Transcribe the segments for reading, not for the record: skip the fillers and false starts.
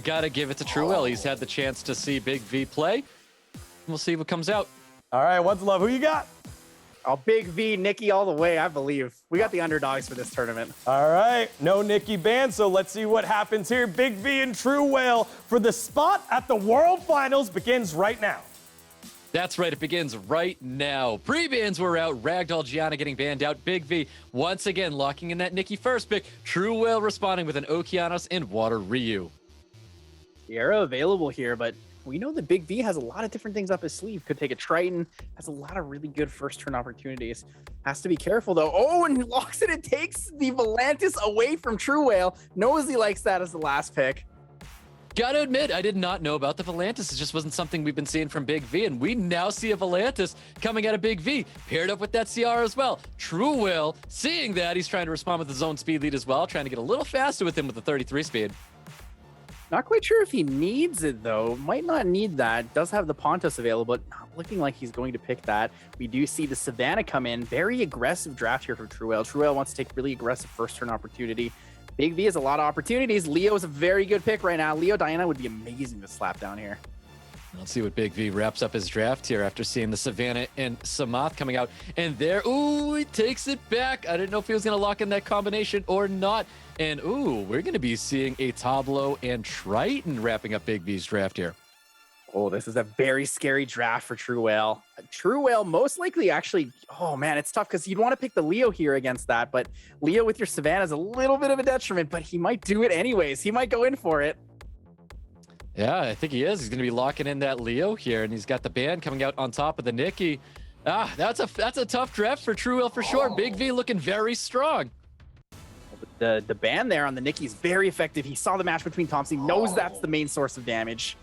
gotta give it to TRUEWHALE. He's had the chance to see bigV play. We'll see what comes out. All right, what's love? Who you got? Oh, bigV, Nikki all the way, I believe. We got the underdogs for this tournament. All right, no Nikki banned, so let's see what happens here. bigV and TRUEWHALE for the spot at the World Finals begins right now. That's right, it begins right now. Pre-bans were out, Ragdoll Gianna getting banned out, bigV once again locking in that Nikki first pick, TRUEWHALE responding with an Okeanos and Water Ryu. Sierra available here, but we know that bigV has a lot of different things up his sleeve. Could take a Triton, has a lot of really good first turn opportunities. Has to be careful though. Oh, and locks it and takes the Volantis away from TRUEWHALE. Knows he likes that as the last pick. Gotta admit, I did not know about the Volantis. It just wasn't something we've been seeing from bigV, and we now see a Volantis coming out of bigV, paired up with that CR as well. TRUEWHALE, seeing that, he's trying to respond with his own speed lead as well, trying to get a little faster with him with the 33 speed. Not quite sure if he needs it though. Might not need that. Does have the Pontus available, but not looking like he's going to pick that. We do see the Savannah come in. Very aggressive draft here for TRUEWHALE. TRUEWHALE wants to take really aggressive first turn opportunity. bigV has a lot of opportunities. Leo is a very good pick right now. Leo Diana would be amazing to slap down here. Let's see what bigV wraps up his draft here after seeing the Savannah and Samath coming out. And there, ooh, he takes it back. I didn't know if he was going to lock in that combination or not. And ooh, we're going to be seeing a Tableau and Triton wrapping up bigV's draft here. Oh, this is a very scary draft for TRUEWHALE. TRUEWHALE most likely actually, oh man, it's tough because you'd want to pick the Leo here against that, but Leo with your Savannah is a little bit of a detriment, but he might do it anyways. He might go in for it. Yeah, I think he is. He's going to be locking in that Leo here, and he's got the band coming out on top of the Nikki. That's a tough draft for TRUEWHALE for sure. bigV looking very strong. The ban there on the Nikki is very effective. He saw the match between Thompson, knows that's the main source of damage.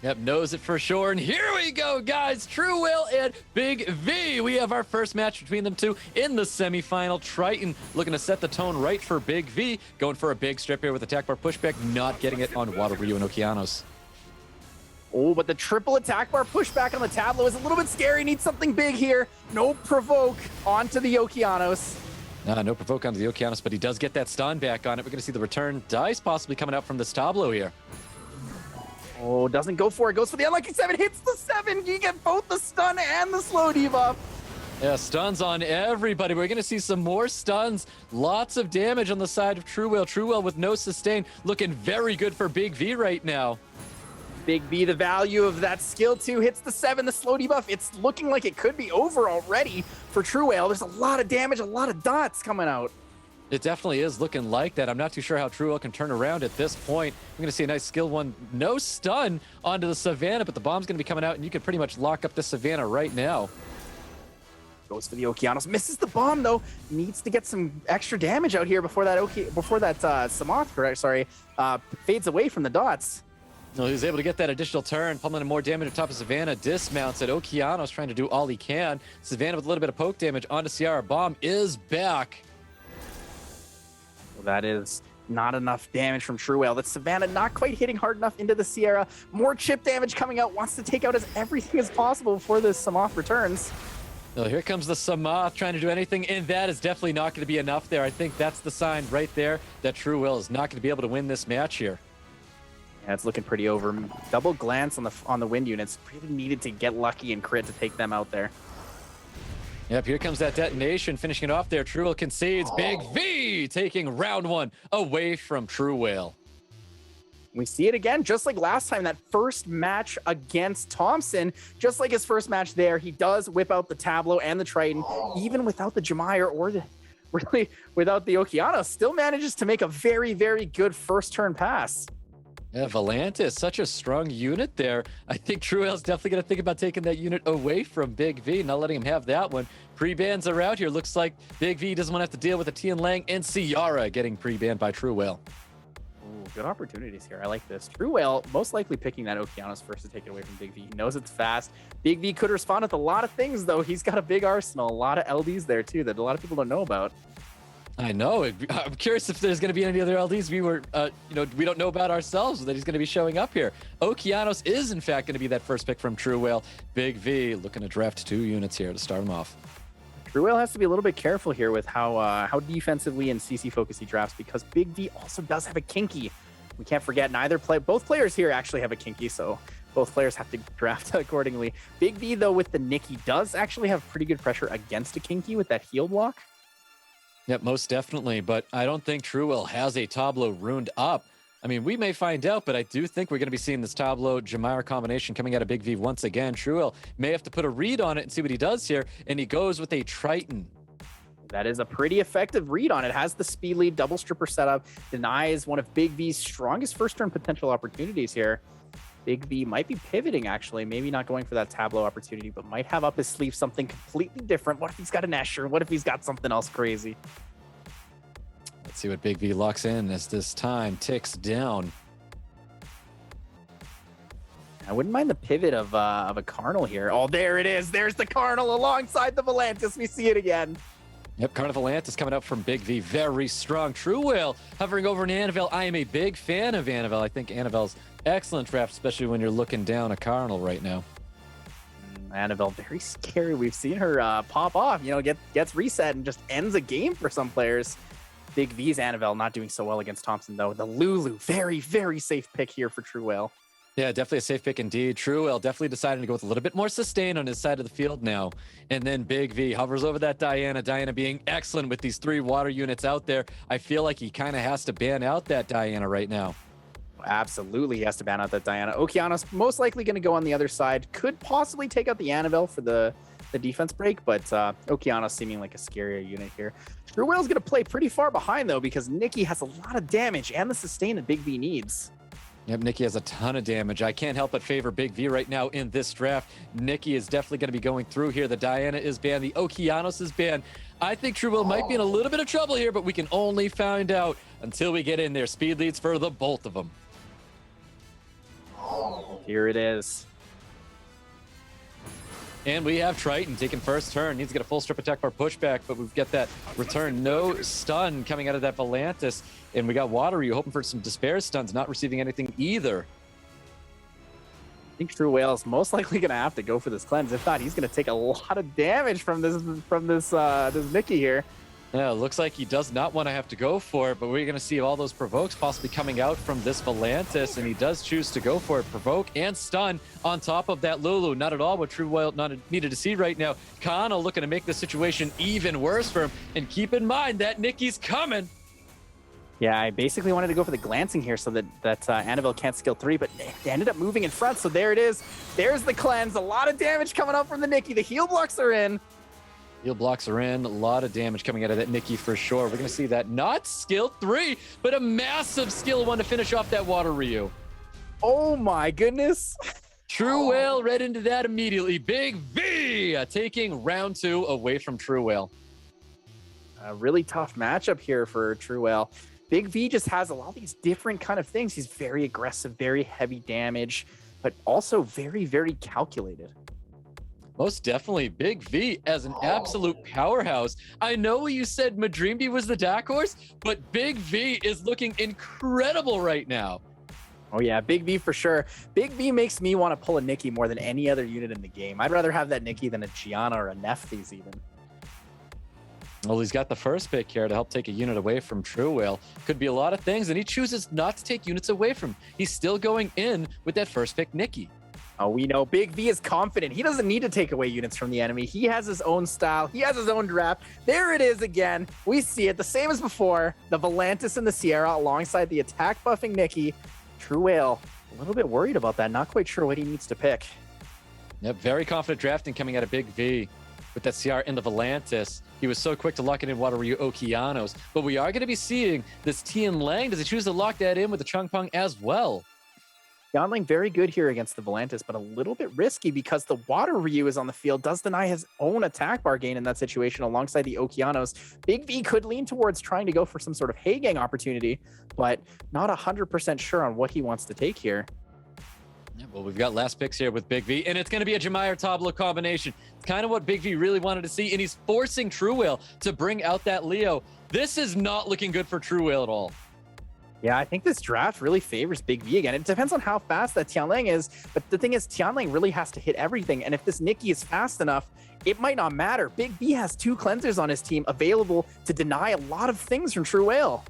Yep, knows it for sure. And here we go, guys. TRUEWHALE and bigV. We have our first match between them two in the semifinal. Triton looking to set the tone right for bigV. Going for a big strip here with attack bar pushback, not getting it on Water Ryu and Okeanos. Oh, but the triple attack bar pushback on the Tableau is a little bit scary. Needs something big here. No provoke onto the Okeanos. No provoke onto the Okeanos, but he does get that stun back on it. We're going to see the return dice possibly coming out from this Tableau here. Oh, doesn't go for it. Goes for the unlucky 7. Hits the 7. You get both the stun and the slow debuff. Yeah, stuns on everybody. We're going to see some more stuns. Lots of damage on the side of TRUEWHALE. TRUEWHALE with no sustain. Looking very good for bigV right now. bigV, the value of that skill 2 hits the 7, the slow debuff. It's looking like it could be over already for TRUEWHALE. There's a lot of damage, a lot of dots coming out. It definitely is looking like that. I'm not too sure how TRUEWHALE can turn around at this point. We're going to see a nice skill 1. No stun onto the Savannah, but the bomb's going to be coming out, and you can pretty much lock up the Savannah right now. Goes for the Okeanos. Misses the bomb, though. Needs to get some extra damage out here before that Samath, fades away from the dots. No, he was able to get that additional turn, pummeling more damage on top of Savannah. Dismounts at Okeanos, trying to do all he can. Savannah with a little bit of poke damage onto Sierra. Bomb is back. Well, that is not enough damage from TRUEWHALE. That Savannah not quite hitting hard enough into the Sierra. More chip damage coming out. Wants to take out as everything as possible before this Samath returns. So here comes the Samath trying to do anything, and that is definitely not going to be enough there. I think that's the sign right there that TRUEWHALE is not going to be able to win this match here. Yeah, it's looking pretty over. Double glance on the wind units. Really needed to get lucky and crit to take them out there. Yep, here comes that detonation, finishing it off there. TRUEWHALE concedes. bigV taking round 1 away from TRUEWHALE. We see it again, just like last time, that first match against Thompson. Just like his first match there, he does whip out the Tableau and the Triton, even without the Jemire or really without the Okeanos. Still manages to make a very, very good first turn pass. Yeah, Volantis, such a strong unit there. I think TRUEWHALE's definitely going to think about taking that unit away from bigV, not letting him have that one. Pre-bans are out here. Looks like bigV doesn't want to have to deal with the Tian Lang and Ciara getting pre-banned by TRUEWHALE. Ooh, good opportunities here. I like this. TRUEWHALE most likely picking that Okeanos first to take it away from bigV. He knows it's fast. bigV could respond with a lot of things, though. He's got a big arsenal. A lot of LDs there, too, that a lot of people don't know about. I know. I'm curious if there's going to be any other LDs we don't know about ourselves that he's going to be showing up here. Okeanos is, in fact, going to be that first pick from TRUEWHALE. bigV looking to draft 2 units here to start him off. TRUEWHALE has to be a little bit careful here with how defensively and CC focused he drafts, because bigV also does have a Kinky. we can't forget both players here actually have a Kinky, so both players have to draft accordingly. bigV, though, with the Nikki, does actually have pretty good pressure against a Kinky with that heal block. Yep, most definitely. But I don't think TRUEWHALE has a Tableau ruined up. I mean, we may find out, but I do think we're going to be seeing this Tableau Jamire combination coming out of bigV once again. TRUEWHALE may have to put a read on it and see what he does here. And he goes with a Triton. That is a pretty effective read on it. Has the speed lead, double stripper setup, denies one of bigV's strongest first turn potential opportunities here. bigV might be pivoting, actually. Maybe not going for that Tableau opportunity, but might have up his sleeve something completely different. What if he's got an Escher? What if he's got something else crazy? Let's see what bigV locks in as this time ticks down. I wouldn't mind the pivot of a Carnal here. Oh, there it is. There's the Carnal alongside the Volantis. We see it again. Yep, Carnivalant is coming out from bigV. Very strong. TRUEWHALE hovering over an Annabelle. I am a big fan of Annabelle. I think Annabelle's excellent draft, especially when you're looking down a Carnal right now. Annabelle, very scary. We've seen her pop off, gets reset and just ends a game for some players. bigV's Annabelle not doing so well against Thompson, though. The Lulu, very, very safe pick here for TRUEWHALE. Yeah, definitely a safe pick indeed. TRUEWHALE definitely deciding to go with a little bit more sustain on his side of the field now. And then bigV hovers over that Diana. Diana being excellent with these 3 water units out there. I feel like he kind of has to ban out that Diana right now. Absolutely, he has to ban out that Diana. Okeanos most likely going to go on the other side. Could possibly take out the Annabelle for the defense break, but Okeanos seeming like a scarier unit here. TRUEWHALE's going to play pretty far behind, though, because Nikki has a lot of damage and the sustain that bigV needs. Yep, Nikki has a ton of damage. I can't help but favor bigV right now in this draft. Nikki is definitely going to be going through here. The Diana is banned. The Okeanos is banned. I think TRUEWHALE might be in a little bit of trouble here, but we can only find out until we get in there. Speed leads for the both of them. Here it is. And we have Triton taking first turn. Needs to get a full strip attack bar pushback, but we've got that return. No stun coming out of that Volantis. And we got Watery hoping for some despair stuns, not receiving anything either. I think TRUEWHALE is most likely going to have to go for this cleanse. If not, he's going to take a lot of damage from this Nikki here. Yeah, looks like he does not want to have to go for it, but we're going to see all those provokes possibly coming out from this Volantis, and he does choose to go for it. Provoke and stun on top of that Lulu. Not at all what TRUEWHALE needed to see right now. Kana looking to make the situation even worse for him, and keep in mind that Nikki's coming. Yeah, I basically wanted to go for the glancing here so that Annabelle can't skill 3, but they ended up moving in front, so there it is. There's the cleanse. A lot of damage coming up from the Nikki. The heal blocks are in. Heal blocks are in. A lot of damage coming out of that Nikki for sure. We're going to see that. Not skill 3, but a massive skill 1 to finish off that Water Ryu. Oh my goodness. TRUEWHALE right into that immediately. bigV taking round 2 away from TRUEWHALE. A really tough matchup here for TRUEWHALE. bigV just has a lot of these different kind of things. He's very aggressive, very heavy damage, but also very, very calculated. Most definitely. bigV as an absolute powerhouse. I know you said Madrimbi was the dark horse, but bigV is looking incredible right now. Oh yeah, bigV for sure. bigV makes me want to pull a Nikki more than any other unit in the game. I'd rather have that Nikki than a Gianna or a Nephthys even. Well, he's got the first pick here to help take a unit away from TRUEWHALE. Could be a lot of things, and he chooses not to take units away from him. He's still going in with that first pick Nikki. Oh, we know bigV is confident. He doesn't need to take away units from the enemy. He has his own style. He has his own draft. There it is again. We see it the same as before. The Volantis and the Sierra alongside the attack buffing Nikki. TRUEWHALE, a little bit worried about that. Not quite sure what he needs to pick. Yep, very confident drafting coming out of bigV with that CR in the Volantis. He was so quick to lock it in Water Ryu Okeanos. But we are going to be seeing this Tian Lang. Does he choose to lock that in with the Chung Peng as well? Tianling very good here against the Volantis, but a little bit risky because the Water Ryu is on the field, does deny his own attack bar gain in that situation alongside the Okeanos. bigV could lean towards trying to go for some sort of hay gang opportunity, but not 100% sure on what he wants to take here. Yeah, well, we've got last picks here with bigV, and it's going to be a Jamire Tableau combination. It's kind of what bigV really wanted to see, and he's forcing TRUEWHALE to bring out that Leo. This is not looking good for TRUEWHALE at all. Yeah, I think this draft really favors bigV again. It depends on how fast that Tianlang is, but the thing is, Tianlang really has to hit everything, and if this Nikki is fast enough, it might not matter. bigV has 2 cleansers on his team available to deny a lot of things from TRUEWHALE.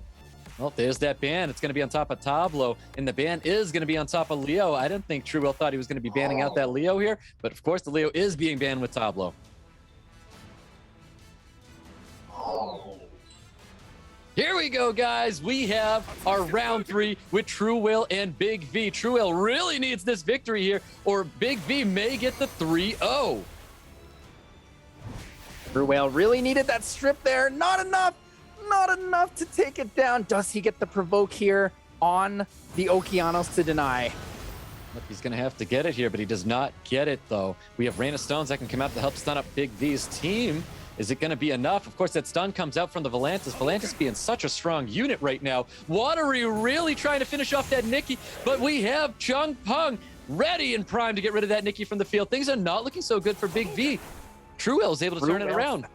Well, there's that ban. It's going to be on top of Tablo, and the ban is going to be on top of Leo. I didn't think TRUEWHALE thought he was going to be banning out that Leo here, but of course the Leo is being banned with Tablo. Here we go, guys. We have our round 3 with TRUEWHALE and bigV. TRUEWHALE really needs this victory here, or bigV may get the 3-0. TRUEWHALE really needed that strip there. Not enough to take it down. Does he get the provoke here on the Okeanos to deny? Look, he's going to have to get it here, but he does not get it, though. We have Rain of Stones that can come out to help stun up bigV's team. Is it going to be enough? Of course, that stun comes out from the Volantis. Volantis being such a strong unit right now. Watery really trying to finish off that Nikki, but we have Chung Peng ready and primed to get rid of that Nikki from the field. Things are not looking so good for bigV. TRUEWHALE is able to turn it around.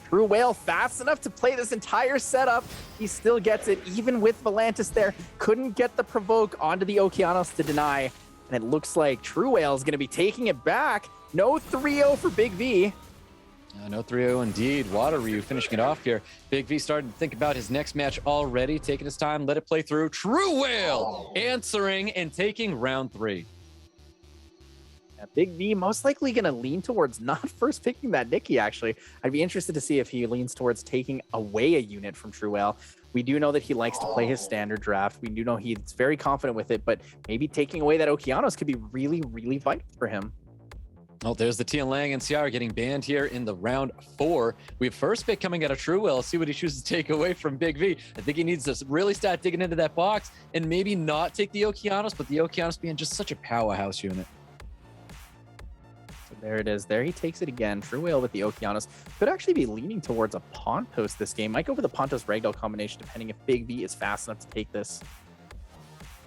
TRUEWHALE fast enough to play this entire setup. He still gets it, even with Volantis there. Couldn't get the provoke onto the Okeanos to deny. And it looks like TRUEWHALE is going to be taking it back. No 3-0 for bigV. No 3-0 indeed. Waterryu finishing it off here. bigV starting to think about his next match already, taking his time, let it play through. TRUEWHALE answering and taking round 3. Yeah, bigV most likely going to lean towards not first picking that Nikki, actually. I'd be interested to see if he leans towards taking away a unit from TRUEWHALE. We do know that he likes to play his standard draft. We do know he's very confident with it, but maybe taking away that Okeanos could be really, really vital for him. Oh, there's the Tian Lang and Ciara getting banned here in the round 4. We have first pick coming out of TRUEWHALE. See what he chooses to take away from bigV. I think he needs to really start digging into that box and maybe not take the Okeanos, but the Okeanos being just such a powerhouse unit. So there it is. There he takes it again. TRUEWHALE with the Okeanos could actually be leaning towards a Pontos this game. Might go for the Pontos Ragdoll combination, depending if bigV is fast enough to take this.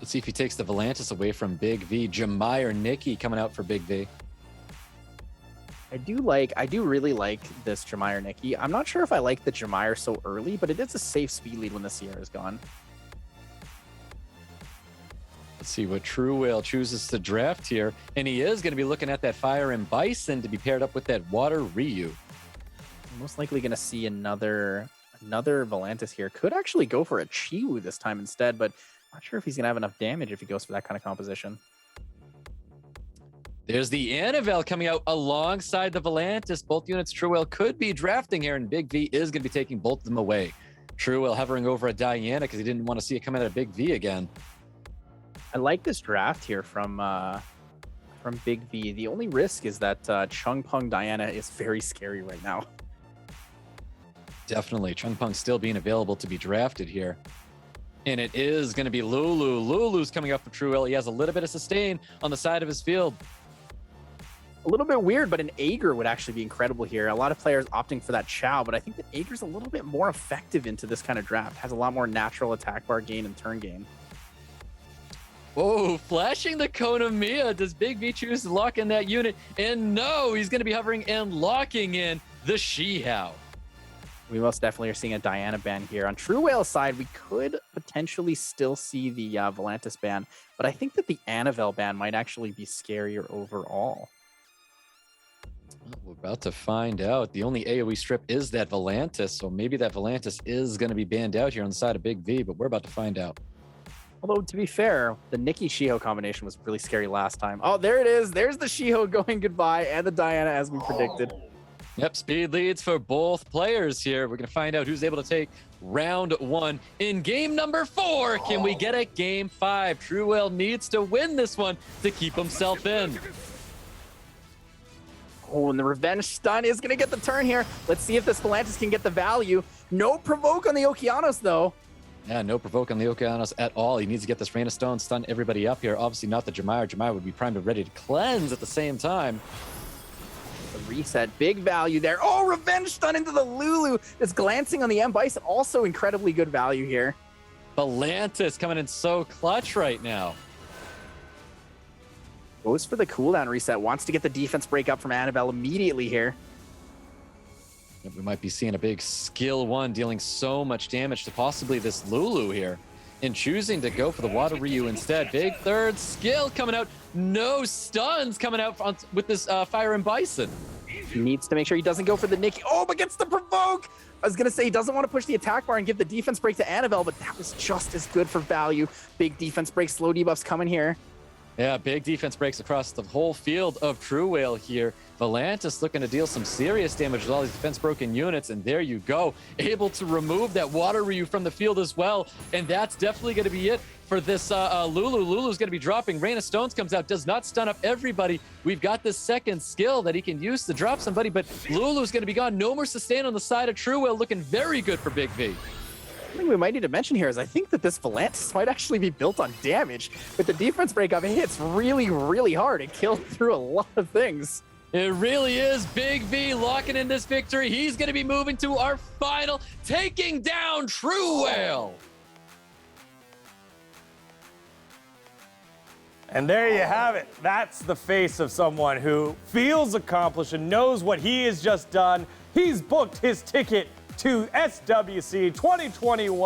Let's see if he takes the Volantis away from bigV. Jamai or Nikki coming out for bigV. I do really like this Jamire Nikki. I'm not sure if I like the Jamire so early, but it is a safe speed lead when the Sierra is gone. Let's see what TRUEWHALE chooses to draft here. And he is going to be looking at that Fire and Bison to be paired up with that Water Ryu. Most likely going to see another Volantis here. Could actually go for a Chiwu this time instead, but not sure if he's going to have enough damage if he goes for that kind of composition. There's the Annabelle coming out alongside the Volantis. Both units TRUEWHALE could be drafting here, and bigV is going to be taking both of them away. TRUEWHALE hovering over a Diana because he didn't want to see it come out of bigV again. I like this draft here from bigV. The only risk is that Chung Peng Diana is very scary right now. Definitely. Chung Peng still being available to be drafted here. And it is going to be Lulu. Lulu's coming up for TRUEWHALE. He has a little bit of sustain on the side of his field. A little bit weird, but an Aegir would actually be incredible here. A lot of players opting for that Chow, but I think that Aegir's a little bit more effective into this kind of draft. Has a lot more natural attack bar gain and turn gain. Whoa, flashing the Konamiya. Does bigV choose to lock in that unit? And no, he's going to be hovering and locking in the Shihao. We most definitely are seeing a Diana ban here. On TRUEWHALE's side, we could potentially still see the Volantis ban, but I think that the Annabelle ban might actually be scarier overall. Well, we're about to find out. The only AoE strip is that Volantis, so maybe that Volantis is going to be banned out here on the side of bigV, but we're about to find out. Although, to be fair, the Nikki Shiho combination was really scary last time. Oh, there it is. There's the Shiho going goodbye and the Diana as we predicted. Yep, speed leads for both players here. We're going to find out who's able to take round 1. In game number 4, can we get a game 5? TRUEWHALE needs to win this one to keep himself in. Oh, and the revenge stun is going to get the turn here. Let's see if this Volantis can get the value. No provoke on the Okeanos, though. Yeah, no provoke on the Okeanos at all. He needs to get this Rain of Stone, stun everybody up here. Obviously not the Jamire. Jamire would be primed and ready to cleanse at the same time. The reset, big value there. Oh, revenge stun into the Lulu. This glancing on the M Bison, also incredibly good value here. Volantis coming in so clutch right now. Goes for the cooldown reset. Wants to get the defense break up from Annabelle immediately here. We might be seeing a big skill 1 dealing so much damage to possibly this Lulu here. And choosing to go for the Water Ryu instead. Big third skill coming out. No stuns coming out with this Fire and Bison. He needs to make sure he doesn't go for the Nikki. Oh, but gets the provoke. I was going to say he doesn't want to push the attack bar and give the defense break to Annabelle, but that was just as good for value. Big defense break, slow debuffs coming here. Yeah, big defense breaks across the whole field of TRUEWHALE here. Volantis looking to deal some serious damage with all these defense broken units, and there you go. Able to remove that water Ryu from the field as well, and that's definitely going to be it for this Lulu. Lulu's going to be dropping. Rain of Stones comes out, does not stun up everybody. We've got this second skill that he can use to drop somebody, but Lulu's going to be gone. No more sustain on the side of TRUEWHALE, looking very good for bigV. Something we might need to mention here is I think that this Volantis might actually be built on damage. With the defense breakup, it hits really, really hard. It kills through a lot of things. It really is. bigV locking in this victory. He's going to be moving to our final, taking down TRUEWHALE. And there you have it. That's the face of someone who feels accomplished and knows what he has just done. He's booked his ticket to SWC 2021.